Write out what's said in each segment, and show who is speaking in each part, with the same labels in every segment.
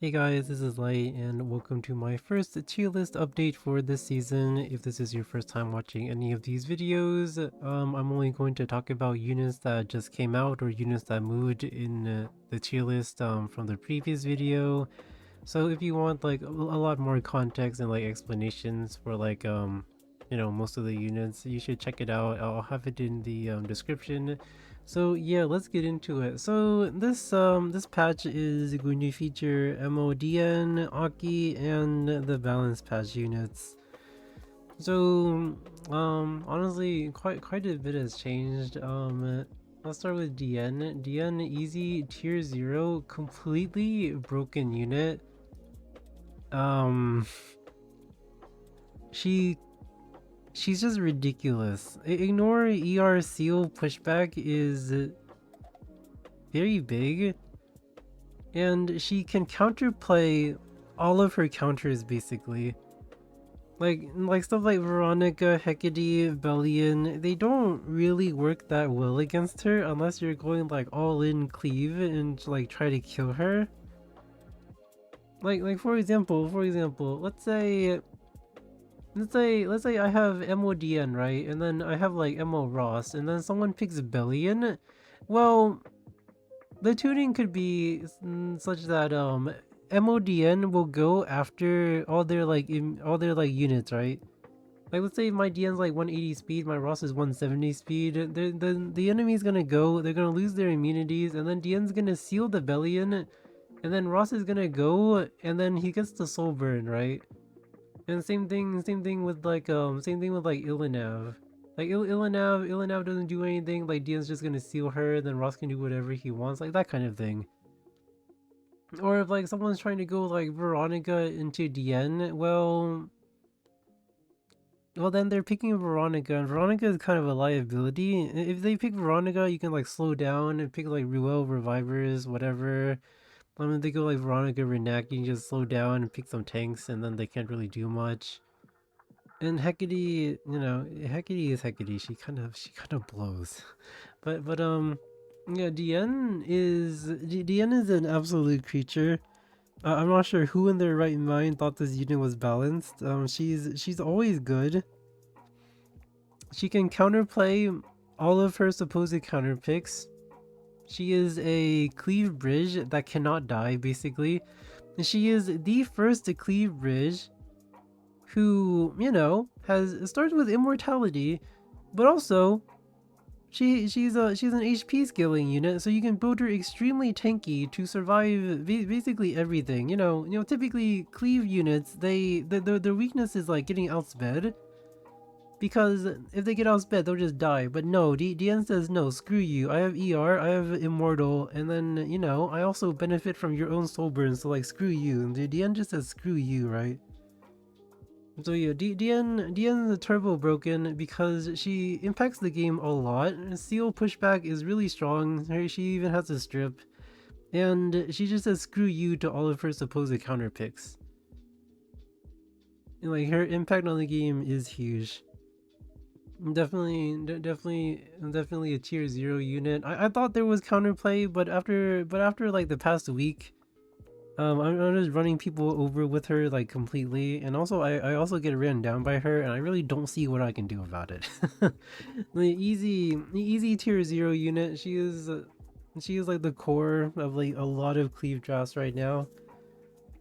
Speaker 1: Hey guys, this is Light, and welcome to my first tier list update for this season. If this is your first time watching any of these videos, I'm only going to talk about units that just came out or units that moved in the tier list from the previous video. So if you want like a lot more context and like explanations for like most of the units, you should check it out. I'll have it in the description. So yeah, let's get into it. So this patch is going to feature Dian, Aki, and the balance patch units. So honestly, quite a bit has changed. Let's start with Diene. Diene easy tier 0, completely broken unit. Um, she she's just ridiculous. Ignore ER seal pushback is very big, and she can counterplay all of her counters basically. Like stuff like Veronica, Hecate, Bellion, they don't really work that well against her unless you're going like all in cleave and like try to kill her. Like for example, let's say I have Dian, right? And then I have like Ross, and then someone picks Bellion. Well, the tuning could be such that Dian will go after all their like units, right? Like let's say my Dian's like 180 speed, my Ross is 170 speed. The enemy's gonna go, they're gonna lose their immunities, and then Dian's gonna seal the Bellion, and then Ross is gonna go, and then he gets the soul burn, right? And same thing with like Ilinav. Like Ilinav doesn't do anything. Like Dian's just gonna seal her, then Ross can do whatever he wants, like that kind of thing. Or if like someone's trying to go like Veronica into Dian, well then they're picking Veronica, and Veronica is kind of a liability. If they pick Veronica, you can like slow down and pick like Ruele, Revivers, whatever. If they go like Veronica, Renac, you can just slow down and pick some tanks, and then they can't really do much. And Hecate, Hecate is Hecate. She kind of blows. But yeah, Dian is an absolute creature. I'm not sure who in their right mind thought this unit was balanced. She's always good. She can counterplay all of her supposed counter picks. She is a cleave bridge that cannot die, basically. And she is the first cleave bridge who, has started with immortality, but also she's an HP scaling unit, so you can build her extremely tanky to survive basically everything. Typically cleave units, their weakness is like getting outsped, because if they get outsped, they'll just die. But no, Dian says no, screw you. I have ER, I have immortal, and then I also benefit from your own soul burn, so like screw you. And Dian just says screw you, right? So yeah, Dian is turbo broken because she impacts the game a lot. Seal pushback is really strong. She even has a strip. And she just says screw you to all of her supposed counter picks. And, like, her impact on the game is huge. Definitely a tier 0 unit. I thought there was counterplay, but after like the past week, I'm just running people over with her like completely, and also I also get ran down by her, and I really don't see what I can do about it. The easy tier 0 unit. She is like the core of like a lot of cleave drafts right now.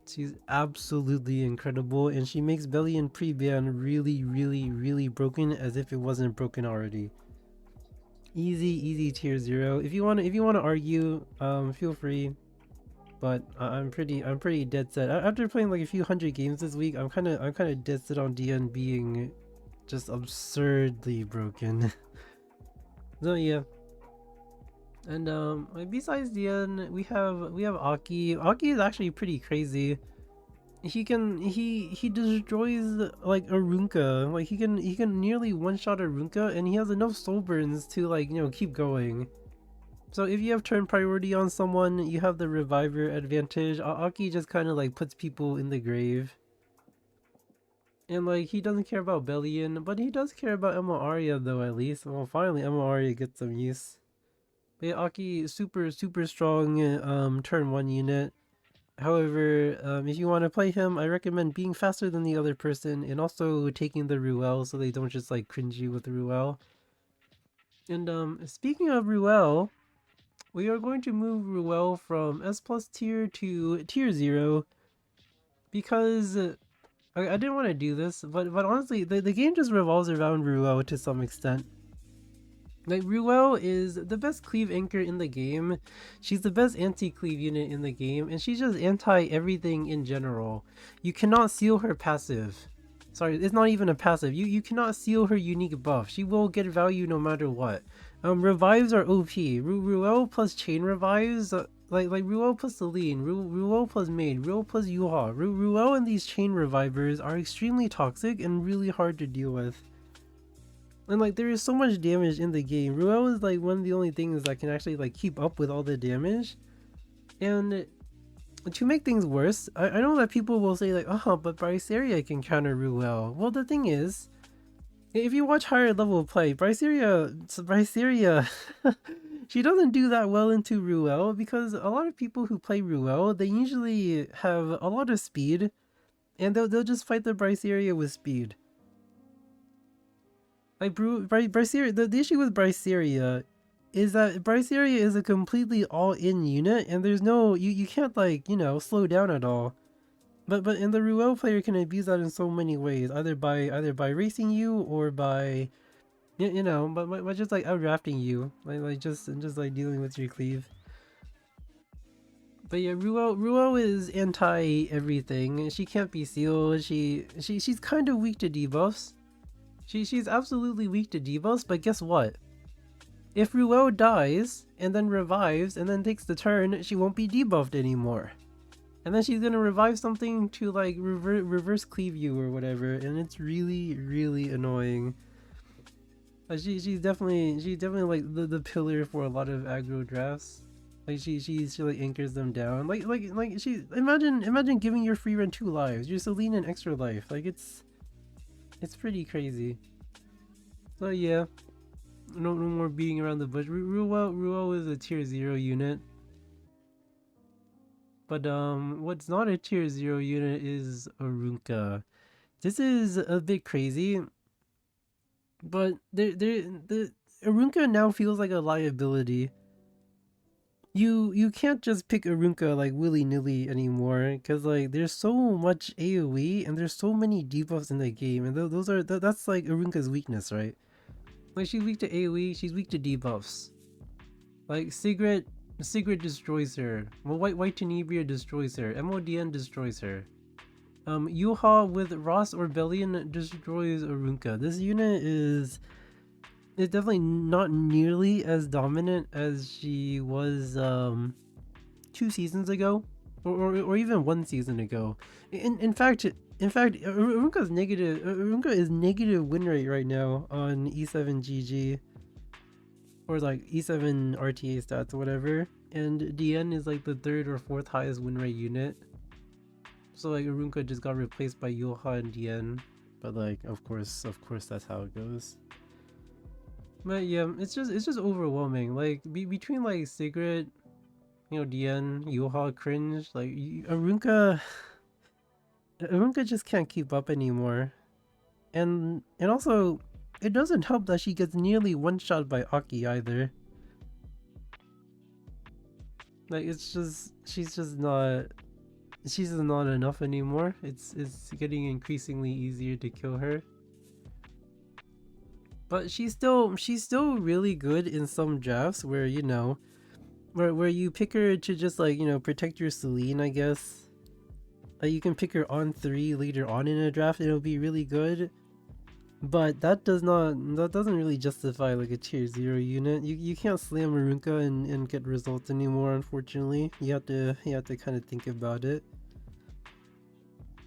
Speaker 1: She's absolutely incredible, and she makes Belly and pre-ban really broken as if it wasn't broken already. Easy tier 0. If you want to argue, feel free. But I'm pretty dead set. After playing like a few hundred games this week, I'm kind of dead set on Dian being just absurdly broken. So yeah. And like, besides Dian, we have Aki. Aki is actually pretty crazy. He destroys like Arunka. Like he can nearly one shot Arunka, and he has enough soul burns to like keep going. So if you have turn priority on someone, you have the reviver advantage. Aki just kind of like puts people in the grave. And like he doesn't care about Bellion, but he does care about Emma Arya though, at least. Well, finally Emma Arya gets some use. But yeah, Aki super strong turn 1 unit. However, if you want to play him, I recommend being faster than the other person and also taking the Ruele so they don't just like cringe you with the Ruele. And speaking of Ruele, we are going to move Ruele from S plus tier to tier 0 because I didn't want to do this, but honestly, the game just revolves around Ruele to some extent. Like, Ruele is the best cleave anchor in the game. She's the best anti-cleave unit in the game, and she's just anti-everything in general. You cannot seal her passive. Sorry, it's not even a passive. You cannot seal her unique buff. She will get value no matter what. Revives are OP. Ruele plus chain revives, like Ruele plus Celine, Ruele plus Maid, Ruele plus Yuha. Ruele and these chain revivers are extremely toxic and really hard to deal with. And like, there is so much damage in the game. Ruele is like one of the only things that can actually like keep up with all the damage. And to make things worse, I know that people will say like, oh, but Bryceria can counter Ruele. Well, the thing is, if you watch higher level play, Bryceria, she doesn't do that well into Ruele because a lot of people who play Ruele, they usually have a lot of speed, and they'll just fight the Bryceria with speed. Like Bryceria, the issue with Bryceria is that Bryceria is a completely all-in unit, and there's no you can't like, you know, slow down at all. But in the Ruele player can abuse that in so many ways, either by racing you or by you know, but just like outdrafting you, like just like dealing with your cleave. But yeah, Ruele is anti everything. She can't be sealed. She's kind of weak to debuffs. She's absolutely weak to debuffs, but guess what? If Ruele dies, and then revives, and then takes the turn, she won't be debuffed anymore. And then she's gonna revive something to like reverse cleave you or whatever, and it's really, really annoying. She's definitely like the pillar for a lot of aggro drafts. Like she like anchors them down. Like she imagine giving your free run 2 lives. You're Celine an extra life. Like it's pretty crazy. So yeah, no more beating around the bush. Ruele is a tier 0 unit. But what's not a tier 0 unit is Aruna. This is a bit crazy. But the Aruna now feels like a liability. You can't just pick Aruna like willy-nilly anymore, because like there's so much AoE and there's so many debuffs in the game, and that's like Aruna's weakness, right? Like, she's weak to AoE, she's weak to debuffs. Like Sigrid destroys her. Well, White Tenebria destroys her. Diene destroys her. Yuha with Ross Orbellion destroys Aruna. This unit is definitely not nearly as dominant as she was 2 seasons ago, or even 1 season ago. In fact, Aruna is negative win rate right now on E7 GG, or like E7 RTA stats or whatever, and Dian is like the 3rd or 4th highest win rate unit. So like Aruna just got replaced by Yuha and Dian, but like of course that's how it goes. But yeah, it's just overwhelming. Like between like Sigrid, you know, Dian, Yuha, cringe. Like Aruna just can't keep up anymore, and also it doesn't help that she gets nearly one shot by Aki either. Like she's just not enough anymore. It's getting increasingly easier to kill her. But she's still really good in some drafts where, you know, where you pick her to just like, you know, protect your Celine, I guess. Like you can pick her on 3 later on in a draft and it'll be really good. But that doesn't really justify like a tier 0 unit. You can't slam Aruna and get results anymore, unfortunately. You have to kind of think about it.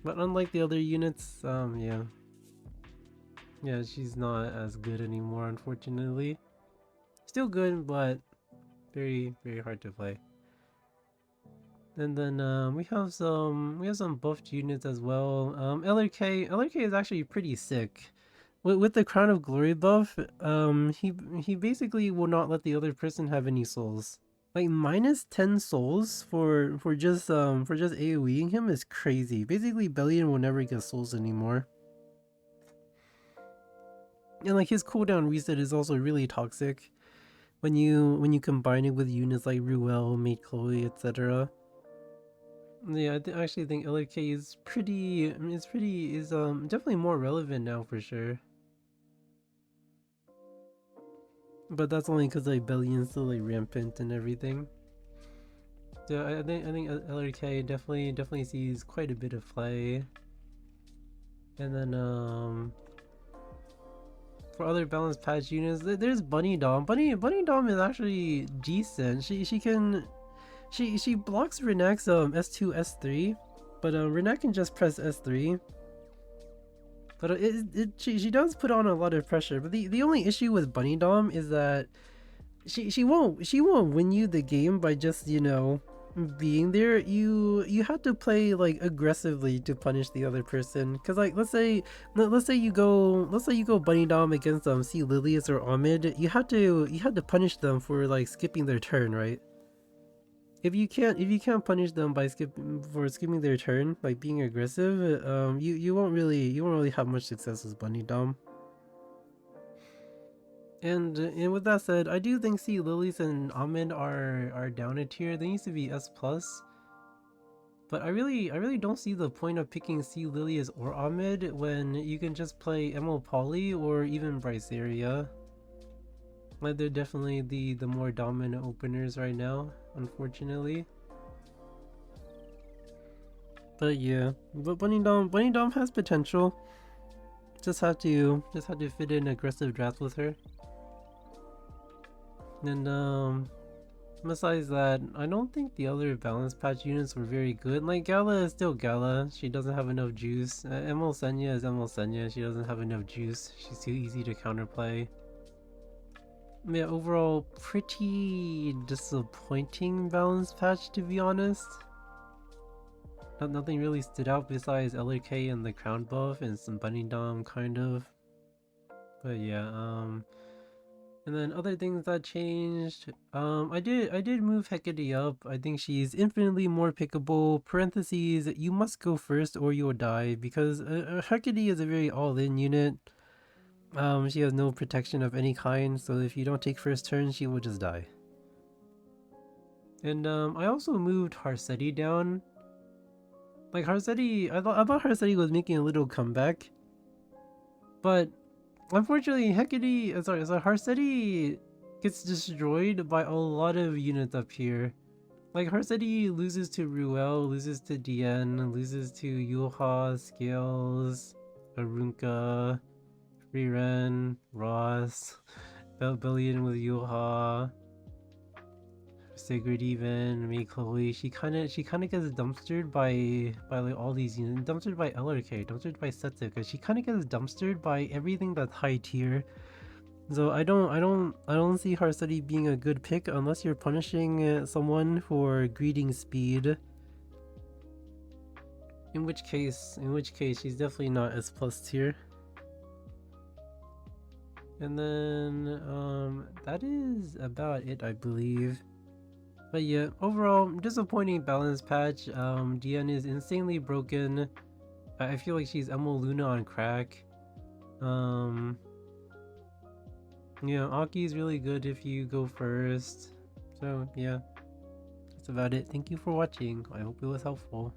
Speaker 1: But unlike the other units, yeah, she's not as good anymore, unfortunately. Still good, but very, very hard to play. And then we have some buffed units as well. LRK is actually pretty sick. With the Crown of Glory buff, he basically will not let the other person have any souls. Like minus 10 souls for just AoEing him is crazy. Basically, Bellion will never get souls anymore. And like his cooldown reset is also really toxic when you combine it with units like Ruele, Mate Chloe, etc. Yeah, I actually think LRK is pretty. I mean, is definitely more relevant now for sure. But that's only because like Bellion's still like rampant and everything. Yeah, I think LRK definitely sees quite a bit of play. And then for other balanced patch units, there's Bunny Dom. Bunny Dom is actually decent. She blocks Renek's S2 S3, but Renek can just press S3. But she does put on a lot of pressure. But the only issue with Bunny Dom is that she won't win you the game by just, you know, being there. You have to play like aggressively to punish the other person. Cause like let's say you go Bunny Dom against C Lilius or Ahmed. You have to punish them for like skipping their turn, right? If you can't punish them by skipping their turn, like being aggressive, you won't really have much success with Bunny Dom. And with that said, I do think C Lilies and Ahmed are down a tier. They need to be S plus. But I really don't see the point of picking C Lilius or Ahmed when you can just play MO Poly or even Bryceria. Like they're definitely the more dominant openers right now, unfortunately. But yeah, but Bunny Dom has potential. Just have to fit in aggressive drafts with her. And besides that, I don't think the other balance patch units were very good. Like Gala is still Gala. She doesn't have enough juice. Emil Senya is Emil Senya. She doesn't have enough juice. She's too easy to counterplay. Yeah, overall pretty disappointing balance patch, to be honest. Nothing really stood out besides LRK and the crown buff and some Bunny Dom kind of. But yeah, and then other things that changed, I did move Hecate up. I think she's infinitely more pickable. Parentheses, you must go first or you'll die, because Hecate is a very all-in unit. She has no protection of any kind, so if you don't take first turn, she will just die. And I also moved Harsetti down. Like Harsetti, I thought Harsetti was making a little comeback, but unfortunately so Harsetti gets destroyed by a lot of units up here. Like Harsetti loses to Ruele, loses to Diene, loses to Yuha, Scales, Arunka, Freeren, Ross, Bellion with Yuha, Sigurd even, Mei Chloe. She kinda gets dumpstered by like all these units. Dumpstered by LRK, dumpstered by Setsuka. She kinda gets dumpstered by everything that's high tier. So I don't see Harsetti being a good pick unless you're punishing someone for greeting speed. In which case she's definitely not S plus tier. And then that is about it, I believe. But yeah, overall, disappointing balance patch. Dian is insanely broken. I feel like she's Emo Luna on crack. Yeah, Aki is really good if you go first. So yeah, that's about it. Thank you for watching. I hope it was helpful.